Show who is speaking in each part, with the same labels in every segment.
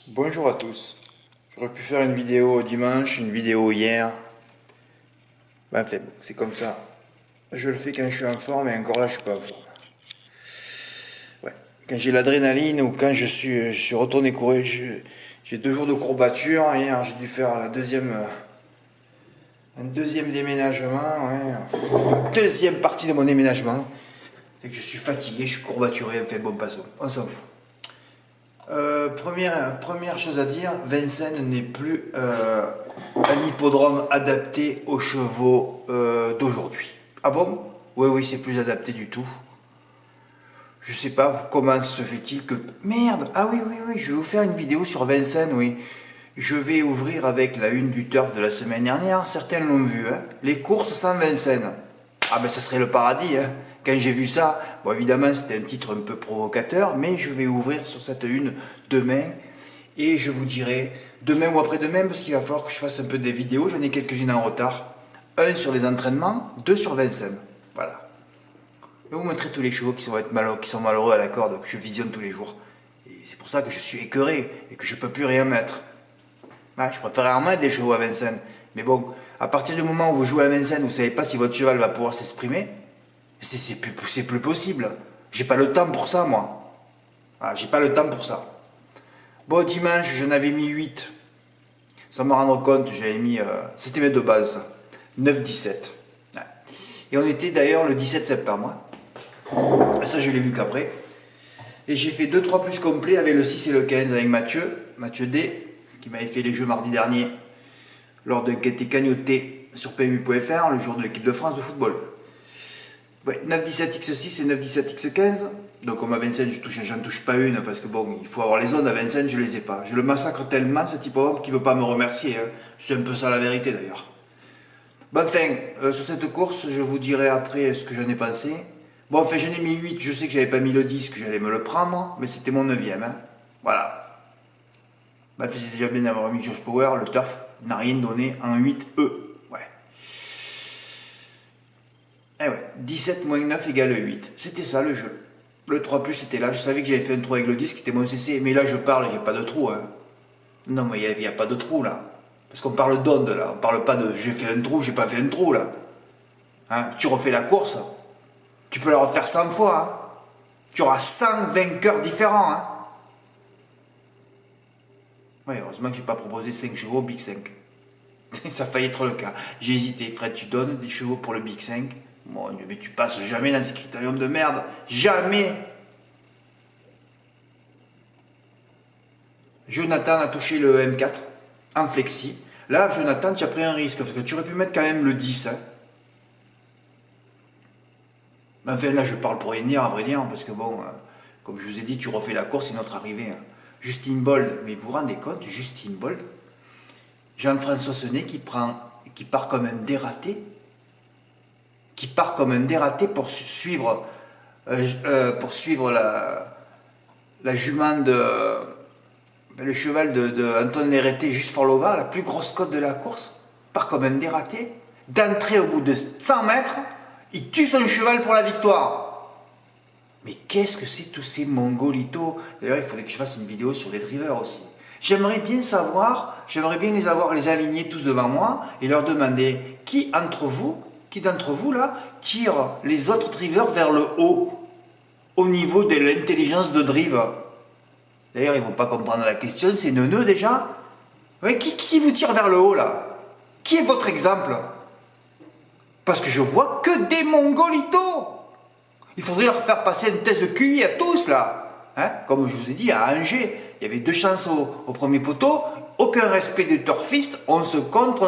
Speaker 1: Bonjour à tous. J'aurais pu faire une vidéo dimanche, une vidéo hier. Ben, enfin, bon, c'est comme ça. Je le fais quand je suis en forme et encore là, je suis pas en forme. Ouais. Quand j'ai l'adrénaline ou quand je suis retourné courir, j'ai 2 jours de courbature. Hier, j'ai dû faire un deuxième déménagement. Ouais. Deuxième partie de mon déménagement. C'est que je suis fatigué, je suis courbaturé. Enfin, bon, passons. On s'en fout. Première chose à dire, Vincennes n'est plus un hippodrome adapté aux chevaux d'aujourd'hui. Ah bon? Oui, oui, c'est plus adapté du tout. Je sais pas comment se fait-il que... Merde! Ah oui, oui, oui, je vais vous faire une vidéo sur Vincennes, oui. Je vais ouvrir avec la une du Turf de la semaine dernière, certains l'ont vu, hein. Les courses sans Vincennes. Ah ben ça serait le paradis, hein. Quand j'ai vu ça, bon évidemment c'était un titre un peu provocateur, mais je vais ouvrir sur cette une demain et je vous dirai demain ou après-demain parce qu'il va falloir que je fasse un peu des vidéos, j'en ai quelques-unes en retard. Un sur les entraînements, 2 sur Vincennes. Voilà. Je vais vous montrer tous les chevaux qui sont malheureux à la corde, que je visionne tous les jours. Et c'est pour ça que je suis écœuré et que je ne peux plus rien mettre. Ah, je préférerais en mettre des chevaux à Vincennes. Mais bon, à partir du moment où vous jouez à Vincennes, vous ne savez pas si votre cheval va pouvoir s'exprimer. C'est plus possible. J'ai pas le temps pour ça, moi. Ah, j'ai pas le temps pour ça. Bon, dimanche, j'en avais mis 8. Sans me rendre compte, j'avais mis... c'était mes de base, ça. 9-17. Ouais. Et on était d'ailleurs le 17 septembre. Hein. Ça, je l'ai vu qu'après. Et j'ai fait 2-3 plus complets avec le 6 et le 15 avec Mathieu D, qui m'avait fait les jeux mardi dernier, lors d'un quintet cagnoté sur PMU.fr, le jour de l'équipe de France de football. Ouais, 9-17-X6 et 9-17-X15. Donc comme à Vincennes, j'en touche pas une parce que bon, il faut avoir les zones à Vincennes, je les ai pas. Je le massacre tellement, ce type d'homme, qu'il veut pas me remercier. Hein. C'est un peu ça la vérité d'ailleurs. Bon enfin, sur cette course, je vous dirai après ce que j'en ai pensé. Bon enfin, j'en ai mis 8, je sais que j'avais pas mis le 10, que j'allais me le prendre, mais c'était mon 9ème. Hein. Voilà. Bah, j'ai déjà bien d'avoir mis George Power, le turf n'a rien donné en 8E. Ouais. Eh ouais, 17 moins 9 égale 8. C'était ça le jeu. Le 3 plus était là. Je savais que j'avais fait un trou avec le 10 qui était mon CC. Mais là, je parle, il n'y a pas de trou. Hein. Non, mais il n'y a pas de trou là. Parce qu'on parle d'onde là. On parle pas de j'ai fait un trou, j'ai pas fait un trou là. Hein, tu refais la course. Tu peux la refaire 100 fois. Hein. Tu auras 100 vainqueurs différents. Hein. Ouais, heureusement que j'ai pas proposé 5 chevaux au Big 5. Ça a failli être le cas. J'ai hésité. Fred, tu donnes des chevaux pour le Big 5. Mon Dieu, mais tu passes jamais dans ces critériums de merde. Jamais. Jonathan a touché le M4 en flexi. Là, Jonathan, tu as pris un risque parce que tu aurais pu mettre quand même le 10. Hein. Enfin, là, je parle pour Enir, à vrai dire, parce que bon, comme je vous ai dit, tu refais la course, c'est notre arrivée. Hein. Justine Bold, mais vous vous rendez compte, Justine Bold, Jean-François Senet qui part comme un dératé. Qui part comme un dératé pour suivre la jument le cheval de Antoine Léreté, juste Forlova, la plus grosse cote de la course, part comme un dératé, d'entrée au bout de 100 mètres, il tue son cheval pour la victoire. Mais qu'est-ce que c'est tous ces mongolitos? D'ailleurs, il faudrait que je fasse une vidéo sur les drivers aussi. J'aimerais bien les avoir, les aligner tous devant moi et leur demander qui d'entre vous là tire les autres drivers vers le haut au niveau de l'intelligence de drive. D'ailleurs, ils ne vont pas comprendre la question, c'est neuneux déjà. Ouais, qui vous tire vers le haut là? Qui est votre exemple? Parce que je vois que des mongolitos. Il faudrait leur faire passer un test de QI à tous là. Hein, comme je vous ai dit, à Angers, il y avait 2 chances au premier poteau, aucun respect des turfistes, on se contre,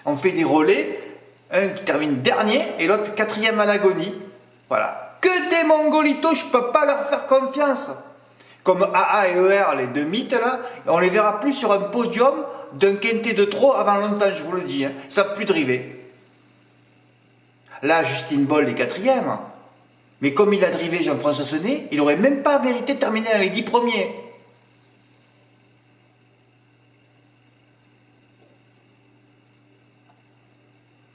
Speaker 1: on fait des relais, un qui termine dernier et l'autre 4e à l'agonie. Voilà. Que des mongolitos, je ne peux pas leur faire confiance. Comme AA et ER, les 2 mythes là, on les verra plus sur un podium d'un quintet de trop avant longtemps, je vous le dis. Hein. Ça ne peut plus driver. Là, Justine Bold est 4e. Mais comme il a drivé Jean-François Senet, il n'aurait même pas mérité de terminer dans les 10 premiers.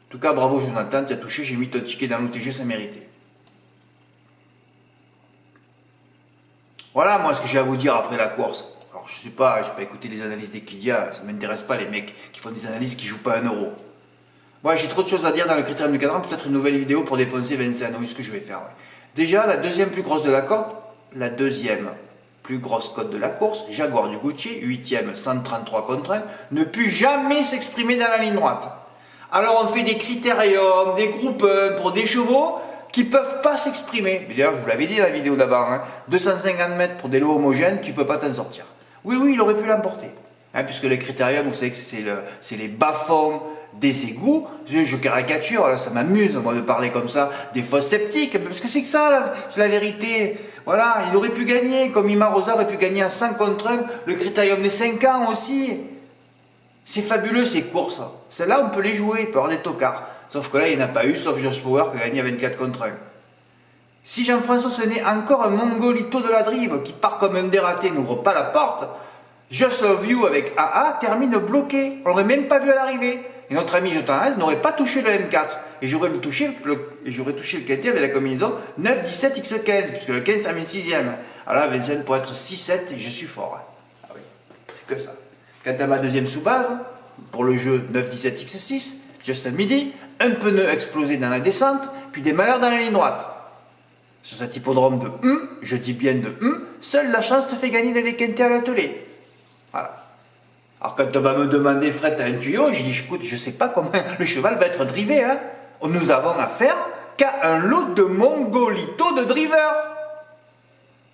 Speaker 1: En tout cas, bravo Jonathan, tu as touché, j'ai mis ton ticket dans l'OTG, ça méritait. Voilà moi ce que j'ai à vous dire après la course. Alors Alors je sais pas, je n'ai pas écouté les analyses d'Equidia, ça ne m'intéresse pas les mecs qui font des analyses qui jouent pas 1 euro. Ouais, j'ai trop de choses à dire dans le critérium du cadran, peut-être une nouvelle vidéo pour défoncer Vincennes, oui, ce que je vais faire. Ouais. Déjà, la deuxième plus grosse de la corde, la deuxième plus grosse cote de la course, Jaguar du Gauthier, 8ème, 133 contre 1, ne put jamais s'exprimer dans la ligne droite. Alors on fait des critériums, des groupes 1 pour des chevaux qui ne peuvent pas s'exprimer. D'ailleurs, je vous l'avais dit dans la vidéo d'avant, hein, 250 mètres pour des lots homogènes, tu ne peux pas t'en sortir. Oui, il aurait pu l'emporter. Hein, puisque les critériums, vous savez que c'est les bas-fonds des égouts. Je caricature, là, ça m'amuse moi de parler comme ça, des fausses sceptiques, parce que c'est que ça la vérité. Voilà, il aurait pu gagner, comme Ima Rosa aurait pu gagner à 5 contre 1, le critérium des 5 ans aussi. C'est fabuleux ces courses. Celles-là, on peut les jouer, il peut y avoir des tocards. Sauf que là, il n'y en a pas eu, sauf Josh Power qui a gagné à 24 contre 1. Si Jean-François ce n'est encore un mongolito de la drive qui part comme un dératé, n'ouvre pas la porte, Just Love You avec AA termine bloqué. On l'aurait même pas vu à l'arrivée. Et notre ami Jotan n'aurait pas touché le M4. Et j'aurais touché le quintet avec la combinaison 9, 17, X15, puisque le 15 termine 6ème. Alors là, Vincennes pourrait être 6-7 et je suis fort. Ah oui, c'est que ça. Quant à ma deuxième sous-base, pour le jeu 9, 17, X6, Just Midi, un pneu explosé dans la descente, puis des malheurs dans la ligne droite. Sur cet hippodrome de je dis bien de seule la chance te fait gagner dans les quintets à l'atelier. Voilà. Alors quand on va me demander Fred, t'as un tuyau, je dis écoute, je sais pas comment le cheval va être drivé. Hein. Nous avons affaire qu'à un lot de mongolitos de drivers.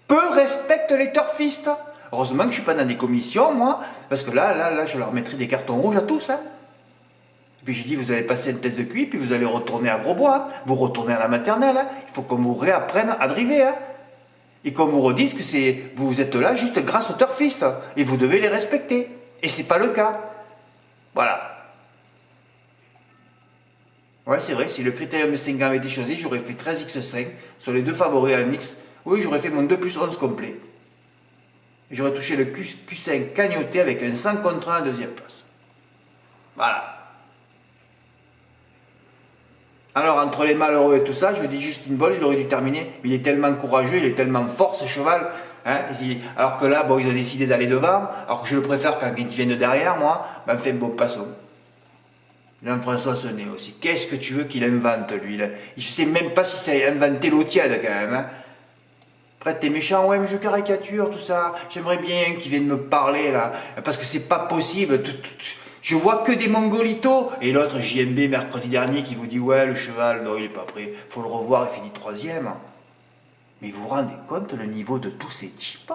Speaker 1: Peu respectent les turfistes. Heureusement que je suis pas dans des commissions, moi, parce que là, je leur mettrai des cartons rouges à tous. Hein. Puis je dis, vous allez passer un test de QI, puis vous allez retourner à Grosbois, hein. Vous retournez à la maternelle. Hein. Il faut qu'on vous réapprenne à driver. Hein. Et qu'on vous redise que vous êtes là juste grâce aux turfistes. Et vous devez les respecter. Et c'est pas le cas. Voilà. Ouais, c'est vrai, si le critérium de 5 ans avait été choisi, j'aurais fait 13x5 sur les deux favoris en X. Oui, j'aurais fait mon 2 plus 11 complet. J'aurais touché le Q5 cagnoté avec un 100 contre 1 à deuxième place. Voilà. Alors, entre les malheureux et tout ça, je dis Justin Boll, il aurait dû terminer. Il est tellement courageux, il est tellement fort, ce cheval. Hein, alors que là, bon, ils ont décidé d'aller devant. Alors que je le préfère quand ils viennent derrière, moi. Ben, fait bon, passons. Jean-François Sonnet aussi. Qu'est-ce que tu veux qu'il invente, lui là. Je ne sais même pas si ça a inventé l'eau tiède, quand même. Hein. Après, t'es méchant, ouais, mais je caricature, tout ça. J'aimerais bien qu'il vienne me parler, là. Parce que c'est pas possible. Je vois que des mongolitos. Et l'autre, JMB, mercredi dernier, qui vous dit, ouais, le cheval, non, il est pas prêt. Faut le revoir, il finit 3ème. Mais vous vous rendez compte le niveau de tous ces types?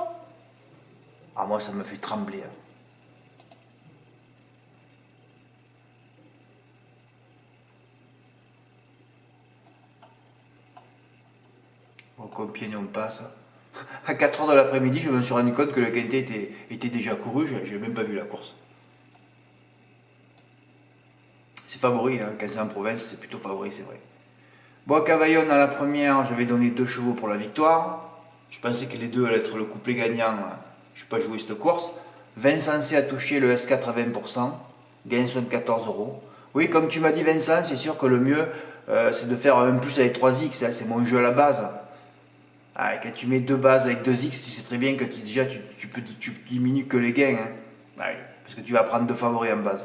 Speaker 1: Ah, moi, ça me fait trembler. Hein. Bon, combien on passe? À 4h de l'après-midi, je me suis rendu compte que le quintet était déjà couru. Je n'ai même pas vu la course. C'est favori, hein. Quand c'est en province, c'est plutôt favori, c'est vrai. Bon, Cavaillon à la première, j'avais donné 2 chevaux pour la victoire. Je pensais que les deux allaient être le couplet gagnant. Je n'ai pas joué cette course. Vincent C a touché le S4 à 20%. Gain 74 €. Oui, comme tu m'as dit, Vincent, c'est sûr que le mieux, c'est de faire un plus avec 3X. Hein, c'est mon jeu à la base. Ah, quand tu mets 2 bases avec 2X, tu sais très bien que tu diminues que les gains. Hein. Ah oui, parce que tu vas prendre 2 favoris en base.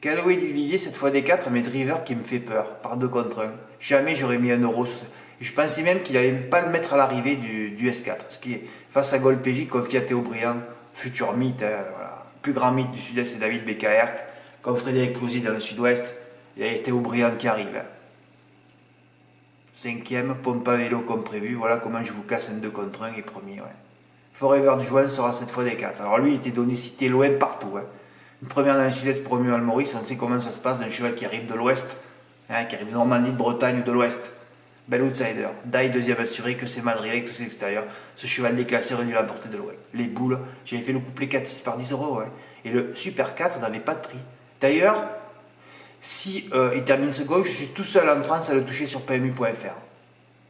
Speaker 1: Callaway du Villiers, cette fois des 4, mais driver qui me fait peur, par 2 contre 1. Jamais j'aurais mis 1 € sur ça. Et je pensais même qu'il n'allait pas le mettre à l'arrivée du S4. Ce qui est face à Gold PJ, confié à Théo Briand, futur mythe, hein, voilà. Plus grand mythe du sud-est, c'est David Beccaert. Comme Frédéric Clouzy dans le sud-ouest, il y a Théo Briand qui arrive. Hein. 5ème, pompe à vélo comme prévu. Voilà comment je vous casse un 2 contre 1 et premier. Ouais. Forever du Juin sera cette fois des 4. Alors lui, il était donné cité loin partout. Hein. Une première dans le sud-est pour Romuald Maurice, on sait comment ça se passe d'un cheval qui arrive de l'ouest, hein, qui arrive de Normandie, de Bretagne ou de l'ouest. Bel outsider. Die deuxième assuré, que c'est mal drillé avec tous ses extérieurs. Ce cheval déclassé aurait dû l'emporter de loin. Les boules, j'avais fait le couplet 4-6 par 10 €. Ouais. Et le Super 4 n'avait pas de prix. D'ailleurs, si il termine second, je suis tout seul en France à le toucher sur PMU.fr.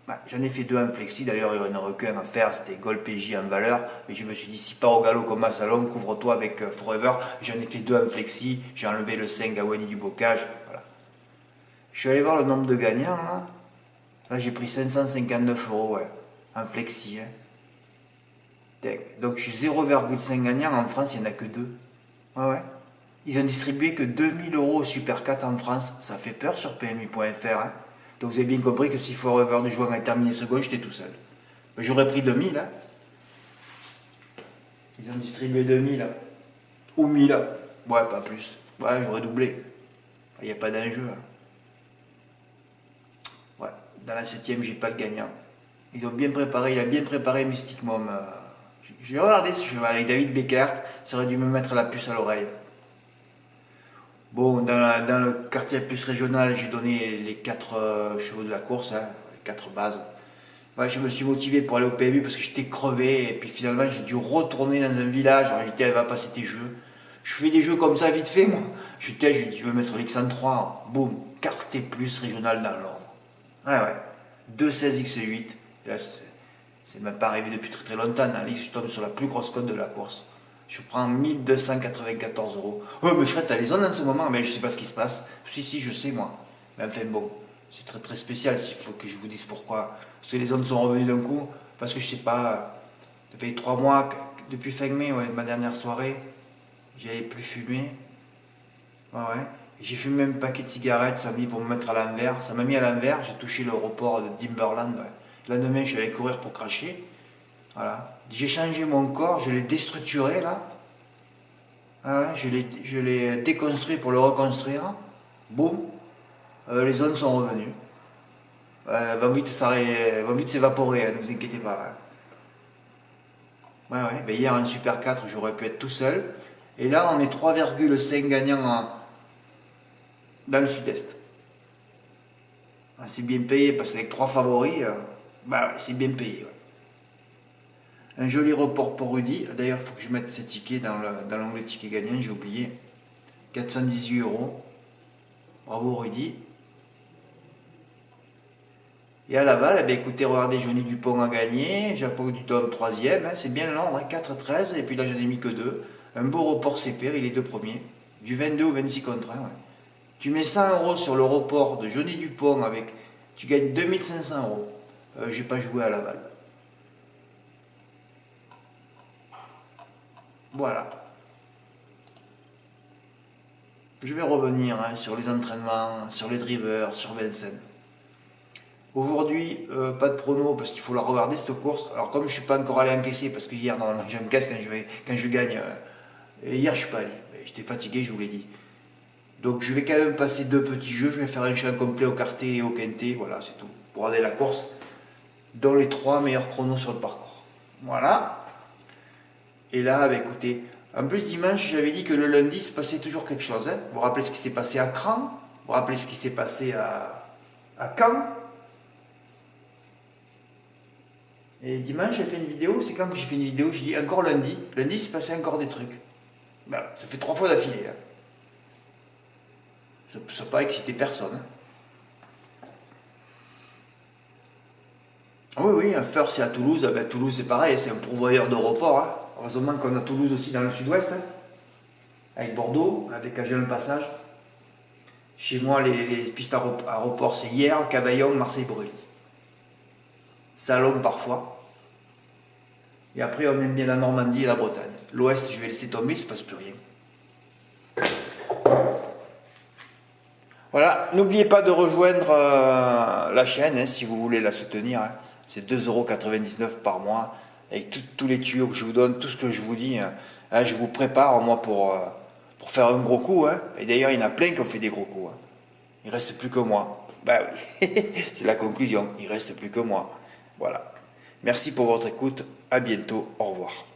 Speaker 1: Ouais, j'en ai fait 2 en flexi, d'ailleurs il y en aurait qu'un à faire, c'était Gold PJ en valeur, mais je me suis dit si pas au galop comme à Salon, couvre-toi avec Forever, j'en ai fait 2 en flexi, j'ai enlevé le 5 à Wenny du Bocage, voilà. Je suis allé voir le nombre de gagnants, là j'ai pris 559 €, ouais. en flexi. Hein. Donc je suis 0,5 gagnant, en France il n'y en a que 2. Ouais, ouais. Ils ont distribué que 2000 euros au Super 4 en France. Ça fait peur sur PMU.fr. Hein. Donc vous avez bien compris que si Forever du Joint a terminé second, j'étais tout seul. Mais j'aurais pris 2000. Hein. Ils ont distribué 2000. Hein. Ou 1000. Hein. Ouais, pas plus. Ouais, j'aurais doublé. Il n'y a pas d'enjeu. Hein. Ouais. Dans la 7ème, j'ai pas le gagnant. Ils ont bien préparé, il a bien préparé Mystic Mom. J'ai regardé ce cheval avec David Beckert, ça aurait dû me mettre la puce à l'oreille. Bon, dans le quartier plus régional, j'ai donné les 4 chevaux de la course, hein, les 4 bases. Ouais, je me suis motivé pour aller au PMU parce que j'étais crevé et puis finalement j'ai dû retourner dans un village. Alors j'ai dit, elle va passer tes jeux. Je fais des jeux comme ça vite fait, moi. Je dis, je veux mettre l'X103. Boum, quartier plus régional dans l'ordre. Ouais, ouais. 216X8. Et là, c'est même pas arrivé depuis très très longtemps. Dans l'X, je tombe sur la plus grosse cote de la course. Je prends 1294 euros. Oh, mais Fred, t'as les ondes en ce moment. Mais je sais pas ce qui se passe. Si, je sais, moi. Mais enfin, bon, c'est très très spécial. S'il faut que je vous dise pourquoi. Parce que les ondes sont revenues d'un coup. Parce que je sais pas. Ça fait 3 mois, depuis fin mai, ouais, ma dernière soirée, j'avais plus fumé. Ouais, ouais. J'ai fumé même un paquet de cigarettes, ça m'a mis pour me mettre à l'envers. Ça m'a mis à l'envers, j'ai touché l'aéroport de Timberland. Ouais. Le lendemain, je suis allé courir pour cracher. Voilà. J'ai changé mon corps, je l'ai déstructuré là. Ah ouais, je l'ai déconstruit pour le reconstruire. Boum, les zones sont revenues. Vont vite s'évaporer, hein, ne vous inquiétez pas. Hein. Ouais, ouais. Ben hier, en Super 4, j'aurais pu être tout seul. Et là, on est 3,5 gagnants dans le sud-est. C'est bien payé parce qu'avec 3 favoris, bah ouais, c'est bien payé. Ouais. Un joli report pour Rudy. D'ailleurs, il faut que je mette ces tickets dans l'onglet ticket gagnant, j'ai oublié. 418 euros. Bravo Rudy. Et à la balle, eh bien, écoutez, regardez, Johnny Dupont a gagné. Japon Dutton 3ème. Hein, c'est bien long, hein, 4-13. Et puis là, j'en ai mis que 2. Un beau report CPR, il est 2 premiers. Du 22 au 26 contre 1. Ouais. Tu mets 100 euros sur le report de Johnny Dupont avec. Tu gagnes 2500 euros. J'ai pas joué à la balle. Voilà. Je vais revenir hein, sur les entraînements, sur les drivers, sur Vincennes. Aujourd'hui, pas de prono parce qu'il faut la regarder cette course. Alors comme je ne suis pas encore allé encaisser parce que hier normalement j'ai un casse quand je gagne. Et hier je ne suis pas allé. J'étais fatigué, je vous l'ai dit. Donc je vais quand même passer 2 petits jeux. Je vais faire un champ complet au quarté et au quintet. Voilà, c'est tout. Pour regarder la course. Dans les 3 meilleurs chronos sur le parcours. Voilà. Et là, bah, écoutez, en plus dimanche, j'avais dit que le lundi, il se passait toujours quelque chose. Hein. Vous vous rappelez ce qui s'est passé à Cran? Vous vous rappelez ce qui s'est passé à Caen? Et dimanche, j'ai fait une vidéo. C'est quand que j'ai fait une vidéo, je dis encore lundi. Lundi, il s'est passé encore des trucs. Ben, ça fait 3 fois d'affilée. Hein. Ça n'a pas excité personne. Hein. Oui, oui, un First c'est à Toulouse. Ben, Toulouse, c'est pareil, c'est un pourvoyeur d'aéroport. Hein. Heureusement qu'on a Toulouse aussi dans le sud-ouest. Hein. Avec Bordeaux, avec un passage. Chez moi, les pistes aéroports, c'est hier, Cavaillon, Marseille-Breuil. Salon parfois. Et après, on aime bien la Normandie et la Bretagne. L'Ouest, je vais laisser tomber, il ne se passe plus rien. Voilà, n'oubliez pas de rejoindre la chaîne hein, si vous voulez la soutenir. Hein. C'est 2,99 € par mois. Avec tous les tuyaux que je vous donne, tout ce que je vous dis. Hein, je vous prépare moi pour faire un gros coup. Hein. Et d'ailleurs, il y en a plein qui ont fait des gros coups. Hein. Il ne reste plus que moi. Ben oui, c'est la conclusion. Il ne reste plus que moi. Voilà. Merci pour votre écoute. À bientôt. Au revoir.